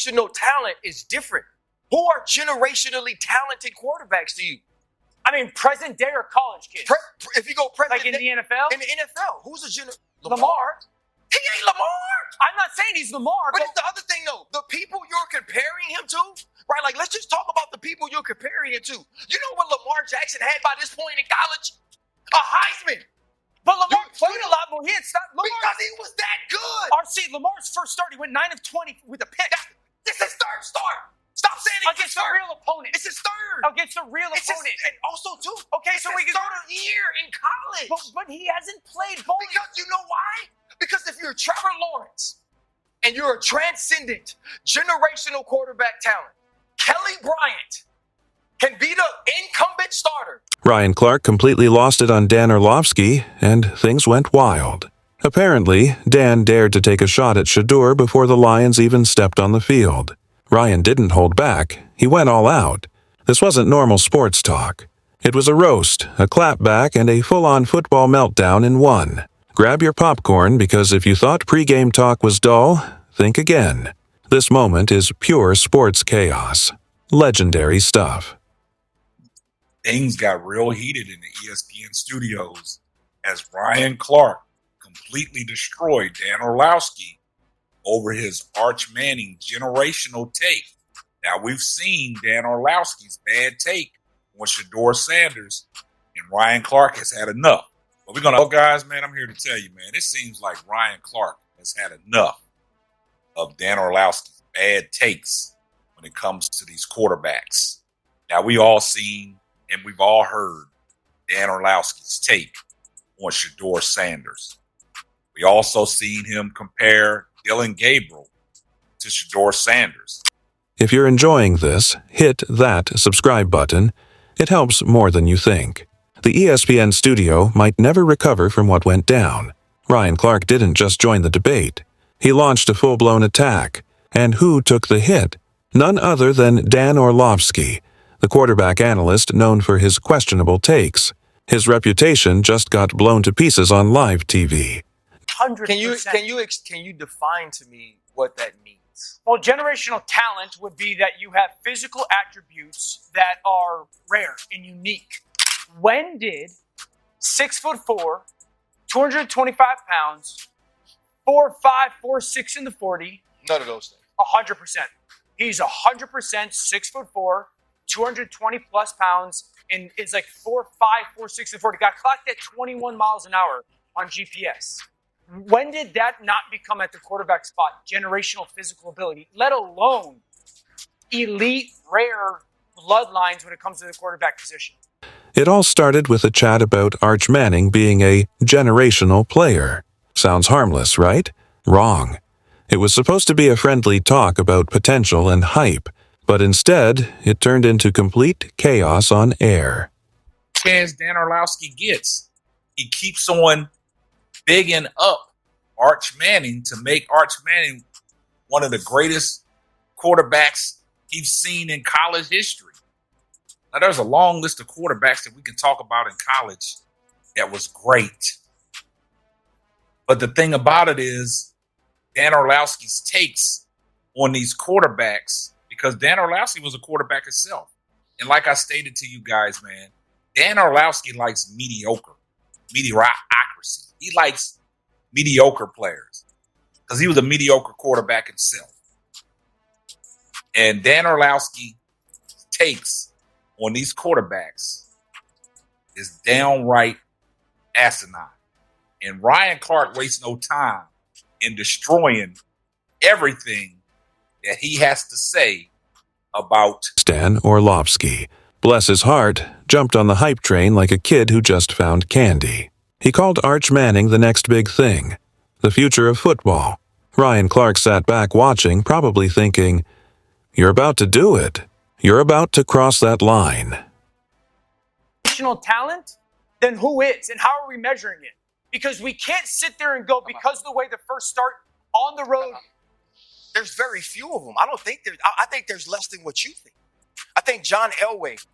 generational talent is different. Who are generationally talented quarterbacks to you? I mean, present day or college kids? If you go present like in the NFL? In the NFL, who's a Lamar. He ain't Lamar. I'm not saying he's Lamar. But it's the other thing, though. The people you're comparing him to, right? Like, let's just talk about the people you're comparing him to. You know what Lamar Jackson had by this point in college? A Heisman. But Lamar played a lot more. He had stopped Lamar. Because he was that good. RC, Lamar's first start, he went 9 of 20 with a pick. This is his third start. Stop saying it's against his the real opponent. It's his third. Against the real opponent. And also, too, okay, so we can third year in college. But he hasn't played bowling. Because you know why? Because if you're Trevor Lawrence and you're a transcendent generational quarterback talent, Kelly Bryant can be the incumbent starter. Ryan Clark completely lost it on Dan Orlovsky, and things went wild. Apparently, Dan dared to take a shot at Shedeur before the Lions even stepped on the field. Ryan didn't hold back. He went all out. This wasn't normal sports talk. It was a roast, a clapback, and a full-on football meltdown in one. Grab your popcorn, because if you thought pregame talk was dull, think again. This moment is pure sports chaos. Legendary stuff. Things got real heated in the ESPN studios as Ryan Clark completely destroyed Dan Orlovsky over his Arch Manning generational take. Now, we've seen Dan Orlovsky's bad take on Shedeur Sanders, and Ryan Clark has had enough. But we're going to, guys, man, I'm here to tell you, man, it seems like Ryan Clark has had enough of Dan Orlovsky's bad takes when it comes to these quarterbacks. Now, we all seen and we've all heard Dan Orlovsky's take on Shedeur Sanders. We also seen him compare Dylan Gabriel to Shedeur Sanders. If you're enjoying this, hit that subscribe button. It helps more than you think. The ESPN studio might never recover from what went down. Ryan Clark didn't just join the debate. He launched a full-blown attack. And who took the hit? None other than Dan Orlovsky, the quarterback analyst known for his questionable takes. His reputation just got blown to pieces on live TV. 100%. Can you define to me what that means? Well, generational talent would be that you have physical attributes that are rare and unique. When did 6'4", 225 pounds, 4'5", 4'6" in the 40? None of those things. 100%. He's 100% 6'4", 220 plus pounds, and it's like 4'5", 4'6", and 40. Got clocked at 21 miles an hour on GPS. When did that not become at the quarterback spot generational physical ability, let alone elite, rare bloodlines when it comes to the quarterback position? It all started with a chat about Arch Manning being a generational player. Sounds harmless, right? Wrong. It was supposed to be a friendly talk about potential and hype, but instead, it turned into complete chaos on air. Chance Dan Orlovsky gets, he keeps on bigging up Arch Manning to make Arch Manning one of the greatest quarterbacks he's seen in college history. Now, there's a long list of quarterbacks that we can talk about in college that was great. But the thing about it is Dan Orlovsky's takes on these quarterbacks, because Dan Orlovsky was a quarterback himself. And like I stated to you guys, man, Dan Orlovsky likes mediocrity. He likes mediocre players because he was a mediocre quarterback himself. And Dan Orlovsky takes on these quarterbacks is downright asinine. And Ryan Clark wastes no time in destroying everything that he has to say about Dan Orlovsky, bless his heart, jumped on the hype train like a kid who just found candy. He called Arch Manning the next big thing, the future of football. Ryan Clark sat back watching, probably thinking, "You're about to do it. You're about to cross that line." National talent? Then who is? And how are we measuring it? Because we can't sit there and go, because of the way the first start on the road. There's very few of them. I think there's less than what you think. I think John Elway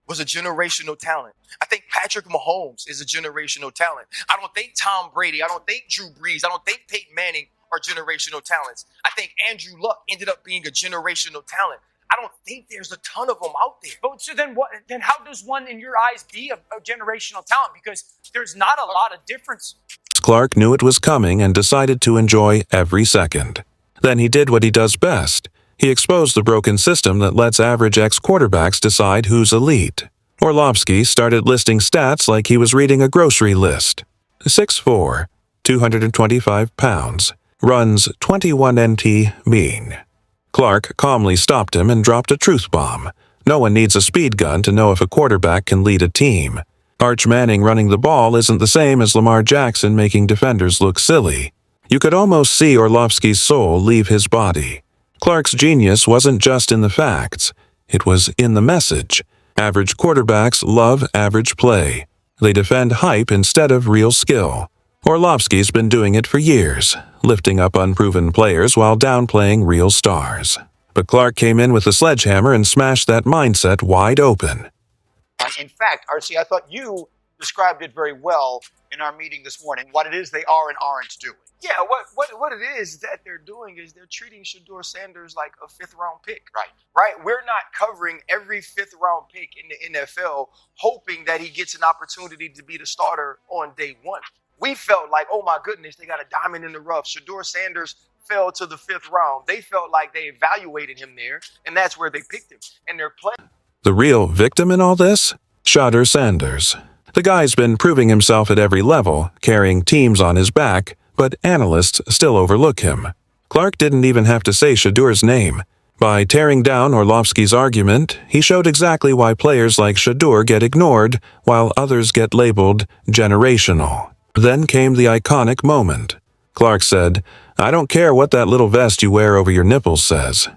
was a generational talent. I think Patrick Mahomes is a generational talent. I don't think Tom Brady, I don't think Drew Brees, I don't think Peyton Manning are generational talents. I think Andrew Luck ended up being a generational talent. I don't think there's a ton of them out there. But so then what? Then how does one, in your eyes, be a generational talent? Because there's not a lot of difference. Clark knew it was coming and decided to enjoy every second. Then he did what he does best. He exposed the broken system that lets average ex-quarterbacks decide who's elite. Orlovsky started listing stats like he was reading a grocery list. 6'4", 225 pounds, runs 21 NT mean. Clark calmly stopped him and dropped a truth bomb. No one needs a speed gun to know if a quarterback can lead a team. Arch Manning running the ball isn't the same as Lamar Jackson making defenders look silly. You could almost see Orlovsky's soul leave his body. Clark's genius wasn't just in the facts. It was in the message. Average quarterbacks love average play. They defend hype instead of real skill. Orlovsky's been doing it for years, lifting up unproven players while downplaying real stars. But Clark came in with a sledgehammer and smashed that mindset wide open. In fact, RC, I thought you described it very well in our meeting this morning, what it is they are and aren't doing. Yeah, what it is that they're doing is they're treating Shedeur Sanders like a fifth-round pick. Right? We're not covering every fifth-round pick in the NFL hoping that he gets an opportunity to be the starter on day one. We felt like, oh my goodness, they got a diamond in the rough. Shedeur Sanders fell to the fifth round. They felt like they evaluated him there, and that's where they picked him. And they're playing. The real victim in all this? Shedeur Sanders. The guy's been proving himself at every level, carrying teams on his back, but analysts still overlook him. Clark didn't even have to say Shedeur's name. By tearing down Orlovsky's argument, he showed exactly why players like Shedeur get ignored, while others get labeled generational. Then came the iconic moment. Clark said, "I don't care what that little vest you wear over your nipples says."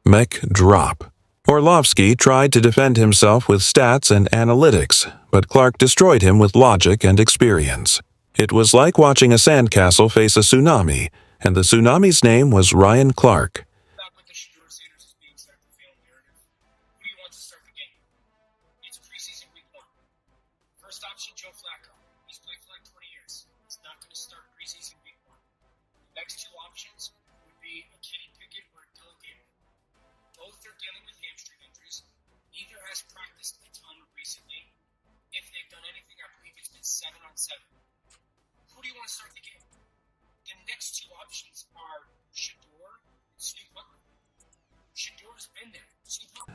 Mech drop. Orlovsky tried to defend himself with stats and analytics, but Clark destroyed him with logic and experience. It was like watching a sandcastle face a tsunami, and the tsunami's name was Ryan Clark. Back with the Shedeur Sanders is being set to fail narrative. Who do you want to start the game? It's preseason week 1. First option, Joe Flacco. He's played for like 20 years. He's not going to start preseason week 1. The next two options would be a Kenny Pickett or a Dylan Gabriel. Both are dealing with hamstring injuries. Neither has practiced a ton recently. If they've done anything, I believe it's been 7-on-7. Who do you want to start the game? The next two options are Shedeur and Snoop Huntley. Shedeur's been there.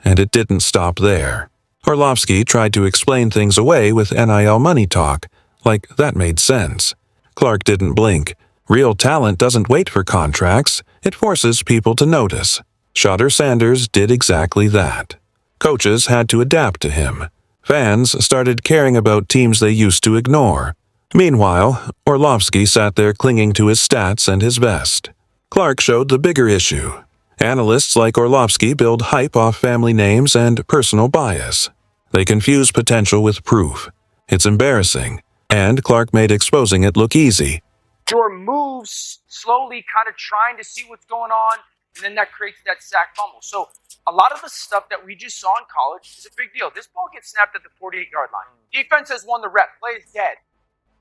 And it didn't stop there. Orlovsky tried to explain things away with NIL money talk, like that made sense. Clark didn't blink. Real talent doesn't wait for contracts. It forces people to notice. Shedeur Sanders did exactly that. Coaches had to adapt to him. Fans started caring about teams they used to ignore. Meanwhile, Orlovsky sat there clinging to his stats and his vest. Clark showed the bigger issue. Analysts like Orlovsky build hype off family names and personal bias. They confuse potential with proof. It's embarrassing, and Clark made exposing it look easy. Your moves slowly kind of trying to see what's going on, and then that creates that sack fumble. So a lot of the stuff that we just saw in college is a big deal. This ball gets snapped at the 48-yard line. Defense has won the rep. Play is dead.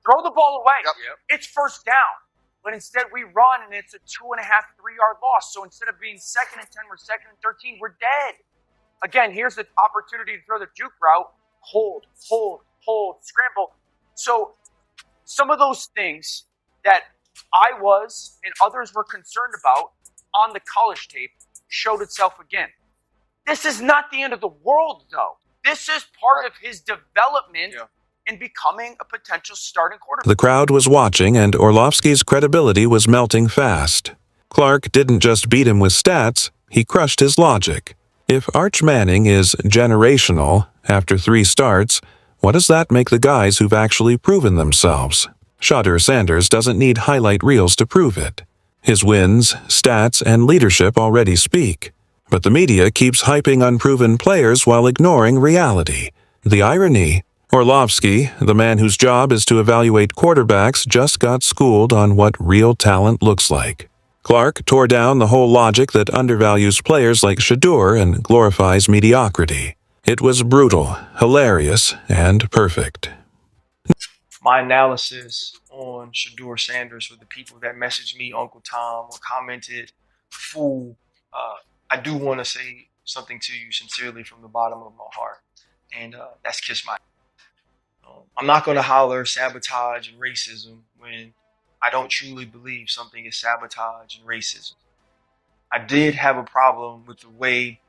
Throw the ball away. Yep. It's first down. But instead we run, and it's a 2.5, 3-yard loss. So instead of being 2nd and 10, we're 2nd and 13. We're dead. Again, here's the opportunity to throw the juke route. Hold, scramble. So some of those things that I was and others were concerned about on the college tape showed itself again. This is not the end of the world, though. This is part of his development in becoming a potential starting quarterback. The crowd was watching, and Orlovsky's credibility was melting fast. Clark didn't just beat him with stats, he crushed his logic. If Arch Manning is generational after 3 starts, what does that make the guys who've actually proven themselves? Shedeur Sanders doesn't need highlight reels to prove it. His wins, stats, and leadership already speak. But the media keeps hyping unproven players while ignoring reality. The irony: Orlovsky, the man whose job is to evaluate quarterbacks, just got schooled on what real talent looks like. Clark tore down the whole logic that undervalues players like Shedeur and glorifies mediocrity. It was brutal, hilarious, and perfect. My analysis on Shedeur Sanders for the people that messaged me Uncle Tom or commented fool. I do want to say something to you sincerely from the bottom of my heart, and that's kiss my. I'm not going to holler sabotage and racism when I don't truly believe something is sabotage and racism. I did have a problem with the way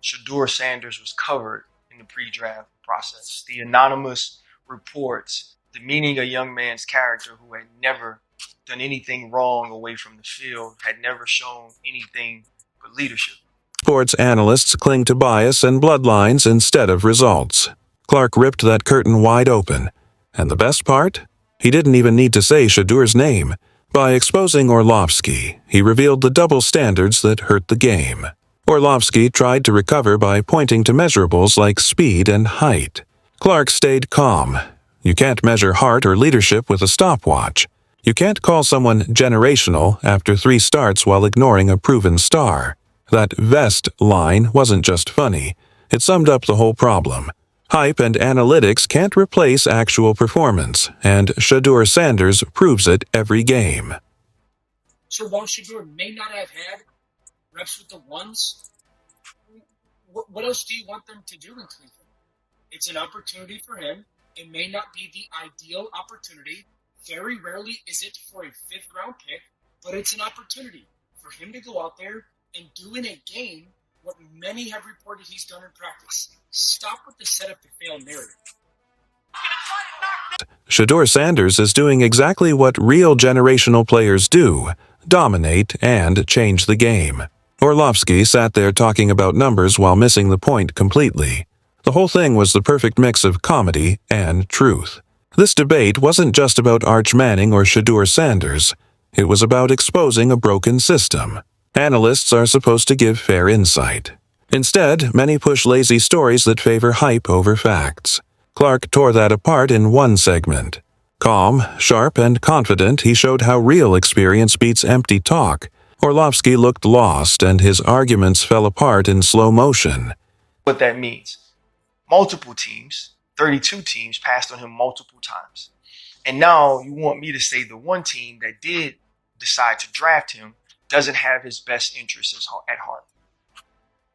Shedeur Sanders was covered in the pre-draft process. The anonymous reports demeaning a young man's character who had never done anything wrong away from the field, had never shown anything but leadership. Sports analysts cling to bias and bloodlines instead of results. Clark ripped that curtain wide open. And the best part? He didn't even need to say Shedeur's name. By exposing Orlovsky, he revealed the double standards that hurt the game. Orlovsky tried to recover by pointing to measurables like speed and height. Clark stayed calm. You can't measure heart or leadership with a stopwatch. You can't call someone generational after 3 starts while ignoring a proven star. That vest line wasn't just funny. It summed up the whole problem. Hype and analytics can't replace actual performance, and Shedeur Sanders proves it every game. So while Shedeur may not have had reps with the ones, what else do you want them to do in Cleveland? It's an opportunity for him. It may not be the ideal opportunity. Very rarely is it for a 5th-round pick, but it's an opportunity for him to go out there and do in a game what many have reported he's done in practice. Stop with the set-up-to-fail narrative. Shedeur Sanders is doing exactly what real generational players do: dominate and change the game. Orlovsky sat there talking about numbers while missing the point completely. The whole thing was the perfect mix of comedy and truth. This debate wasn't just about Arch Manning or Shedeur Sanders. It was about exposing a broken system. Analysts are supposed to give fair insight. Instead, many push lazy stories that favor hype over facts. Clark tore that apart in one segment. Calm, sharp, and confident, he showed how real experience beats empty talk. Orlovsky looked lost, and his arguments fell apart in slow motion. What that means. Multiple teams, 32 teams, passed on him multiple times. And now you want me to say the one team that did decide to draft him doesn't have his best interests at heart.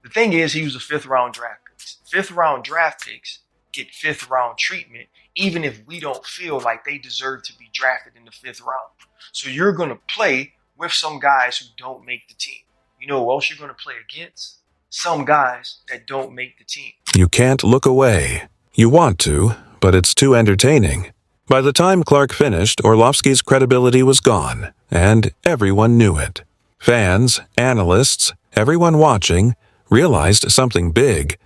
The thing is, he was a 5th-round draft pick. 5th-round draft picks get 5th-round treatment, even if we don't feel like they deserve to be drafted in the 5th round. So you're going to play with some guys who don't make the team. You know who else you're going to play against? Some guys that don't make the team. You can't look away. You want to, but it's too entertaining. By the time Clark finished, Orlovsky's credibility was gone, and everyone knew it. Fans, analysts, everyone watching realized something big.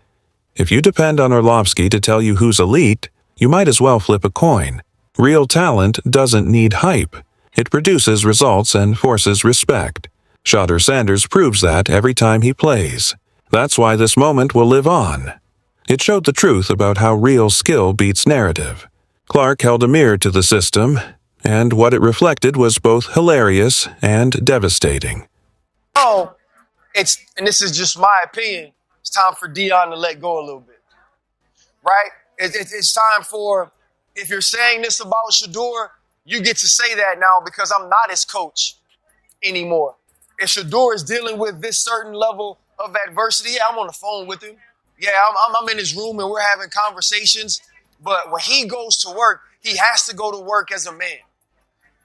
If you depend on Orlovsky to tell you who's elite, you might as well flip a coin. Real talent doesn't need hype. It produces results and forces respect. Shedeur Sanders proves that every time he plays. That's why this moment will live on. It showed the truth about how real skill beats narrative. Clark held a mirror to the system, and what it reflected was both hilarious and devastating. Oh, and this is just my opinion, it's time for Dion to let go a little bit, right? It's time for, if you're saying this about Shedeur, you get to say that now because I'm not his coach anymore. If Shedeur is dealing with this certain level of adversity, yeah, I'm on the phone with him. Yeah, I'm in his room and we're having conversations. But when he goes to work, he has to go to work as a man,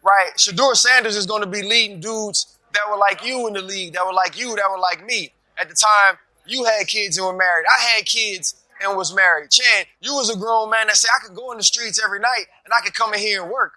right? Shedeur Sanders is going to be leading dudes that were like you in the league, that were like you, that were like me. At the time, you had kids and were married. I had kids and was married. Chan, you was a grown man that said I could go in the streets every night and I could come in here and work.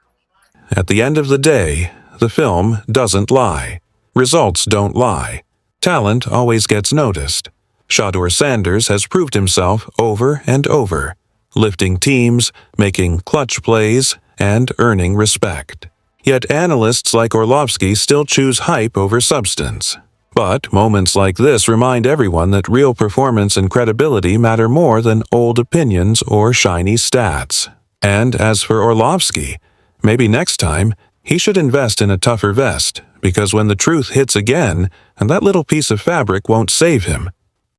At the end of the day, the film doesn't lie. Results don't lie. Talent always gets noticed. Shedeur Sanders has proved himself over and over, lifting teams, making clutch plays, and earning respect. Yet analysts like Orlovsky still choose hype over substance. But moments like this remind everyone that real performance and credibility matter more than old opinions or shiny stats. And as for Orlovsky, maybe next time he should invest in a tougher vest, because when the truth hits again, and that little piece of fabric won't save him,